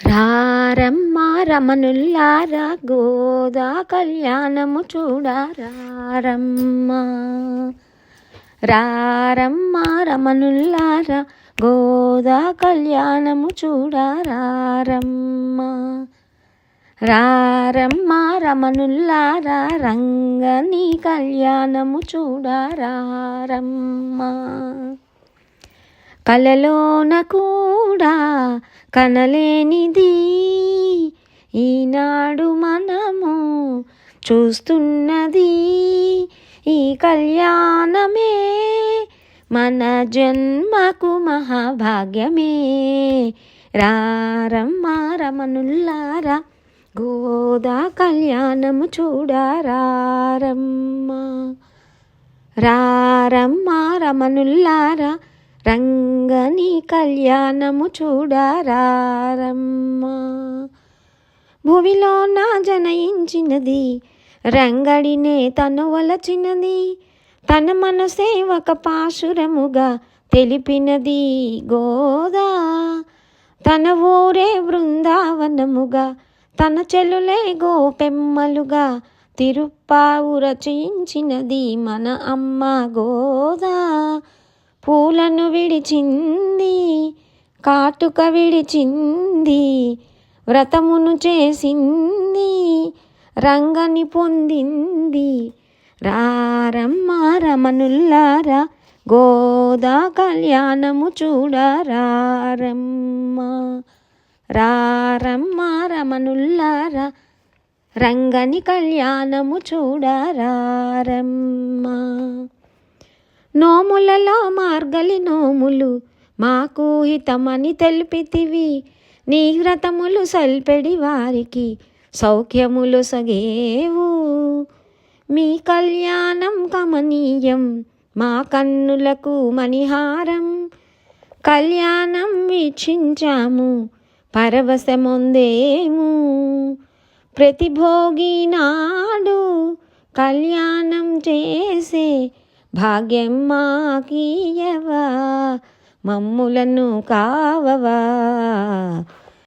రారమ్మ రమణుల్లారా గోదా కళ్యాణము చూడారమ్మ. రారమ్మ రమణుల్లారా గోదా కళ్యాణము చూడారమ్మ. రారమ్మ రమణుల్లారా రంగని కళ్యాణము చూడారమ్మ. కలలోన కూడా కనలేనిది ఈనాడు మనము చూస్తున్నది. ఈ కళ్యాణమే మన జన్మకు మహాభాగ్యమే. రారమ్మ రమణుల్లారా గోదా కళ్యాణము చూడారమ్మ. రారమ్మ రమణుల్లారా రంగని కళ్యాణము చూడారమ్మ. భువిలో నా జనయించినది రంగడినే తను వలచినది. తన మనసే ఒక పాశురముగా తెలిపినది గోదా. తన ఊరే బృందావనముగా తన చెలులే గోపెమ్మలుగా తిరుప్పావు రచించినది మన అమ్మ గోదా. పూలను విడిచింది కాటుక విడిచింది వ్రతమును చేసింది రంగని పొందింది. రారమ్మ రమణుల్లారా గోదా కళ్యాణము చూడారమ్మ. రారమ్మ రమణుల్లారా రంగని కళ్యాణము చూడారమ్మ. నోములలో మార్గలి నోములు మాకు హితమని తెలిపితివి. నీ వ్రతములు సల్పెడి వారికి సౌఖ్యములు సగేవు. మీ కళ్యాణం కమనీయం మా కన్నులకు మణిహారం. కళ్యాణం వీక్షించాము పరవశమొందేము. ప్రతిభోగి నాడు కళ్యాణం చేసే భాగ్యం మాకీయవా మమ్ములను కావవా.